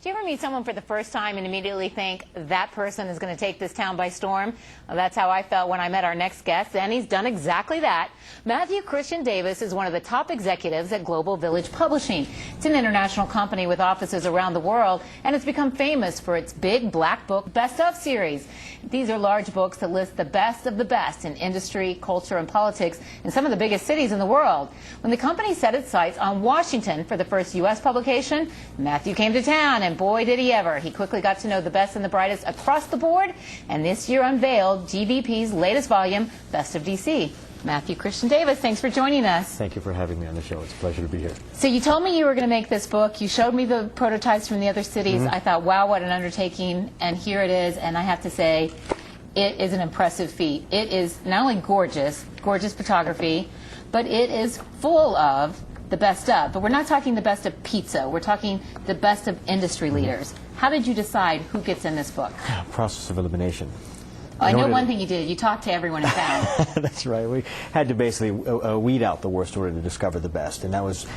Do you ever meet someone for the first time and immediately think, that person is going to take this town by storm? Well, that's how I felt when I met our next guest, and he's done exactly that. Matthew Christian Davis is one of the top executives at Global Village Publishing. It's an international company with offices around the world, and it's become famous for its big black book Best Of series. These are large books that list the best of the best in industry, culture, and politics in some of the biggest cities in the world. When the company set its sights on Washington for the first U.S. publication, Matthew came to town, and boy did he ever. He quickly got to know the best and the brightest across the board, and this year unveiled GVP's latest volume, Best of DC. Matthew Christian Davis, thanks for joining us. Thank you for having me on the show. It's a pleasure to be here. So you told me you were going to make this book. You showed me the prototypes from the other cities. I thought, wow, what an undertaking. And here it is. And I have to say, it is an impressive feat. It is not only gorgeous, gorgeous photography, but it is full of the best of. But we're not talking the best of pizza. We're talking the best of industry leaders. How did you decide who gets in this book? Process of elimination. I know one thing you did. You talked to everyone in town. That's right. We had to basically weed out the worst in order to discover the best. And that was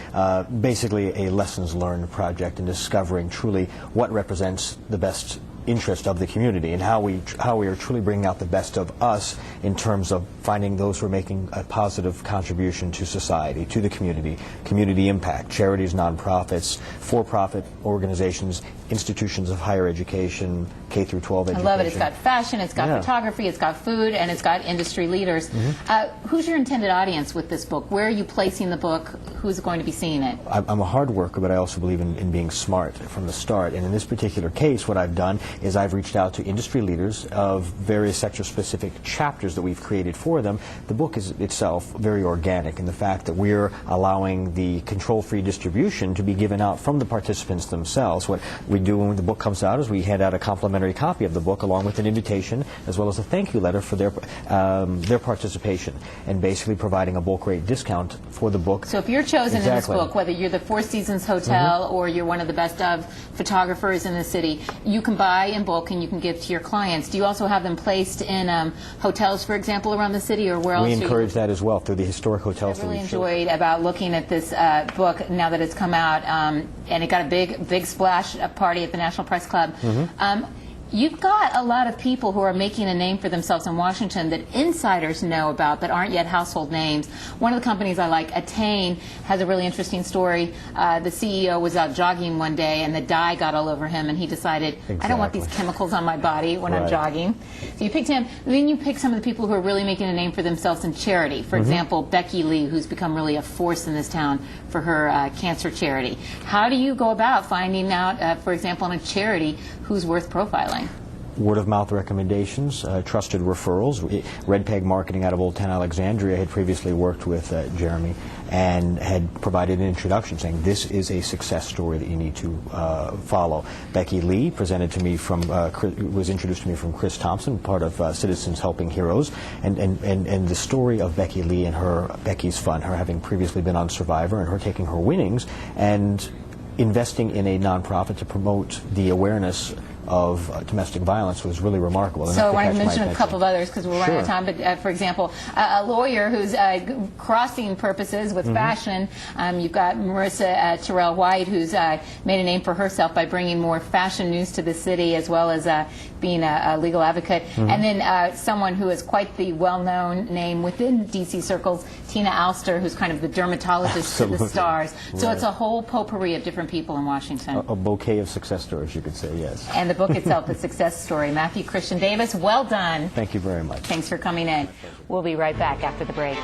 basically a lessons learned project in discovering truly what represents the best interest of the community and how we are truly bringing out the best of us in terms of finding those who are making a positive contribution to society, to the community impact, charities, nonprofits, for-profit organizations, institutions of higher education, K through 12 education. I love it. It's got fashion, it's got photography, it's got food, and it's got industry leaders. Who's your intended audience with this book? Where are you placing the book? Who's going to be seeing it? I'm a hard worker, but I also believe in being smart from the start. And in this particular case, what I've done is I've reached out to industry leaders of various sector-specific chapters that we've created for them. The book is itself very organic in the fact that we're allowing the control-free distribution to be given out from the participants themselves. What we do when the book comes out is we hand out a complimentary copy of the book along with an invitation as well as a thank you letter for their participation, and basically providing a bulk rate discount for the book. So if you're chosen in this book, whether you're the Four Seasons Hotel or you're one of the best of photographers in the city, you can buy in bulk and you can give to your clients. Do you also have them placed in hotels, for example, around the city, or where else? We encourage that as well through the historic hotels. I really enjoyed about looking at this book now that it's come out, and it got a big splash party at the National Press Club. You've got a lot of people who are making a name for themselves in Washington that insiders know about but aren't yet household names. One of the companies I like, Attain, has a really interesting story. The CEO was out jogging one day and the dye got all over him, and he decided, I don't want these chemicals on my body when I'm jogging. So you picked him. Then you picked some of the people who are really making a name for themselves in charity. For example, Becky Lee, who's become really a force in this town for her cancer charity. How do you go about finding out, for example, in a charity, who's worth profiling? Word-of-mouth recommendations, trusted referrals. Red Peg Marketing out of Old Town Alexandria had previously worked with Jeremy and had provided an introduction saying this is a success story that you need to follow. Becky Lee presented to me from, was introduced to me from Chris Thompson, part of Citizens Helping Heroes, and the story of Becky Lee and her Becky's Fund, her having previously been on Survivor and her taking her winnings and investing in a nonprofit to promote the awareness of domestic violence was really remarkable. So I want to mention a couple of others because we're running out of time. But for example, a lawyer who's crossing purposes with fashion. You've got Marissa Terrell White, who's made a name for herself by bringing more fashion news to the city, as well as being a legal advocate. And then someone who is quite the well-known name within DC circles, Tina Alster, who's kind of the dermatologist to the stars. So it's a whole potpourri of different people in Washington. A bouquet of success stories, you could say, yes. And the book itself, The Success Story. Matthew Christian Davis, well done. Thank you very much. Thanks for coming in. We'll be right back after the break.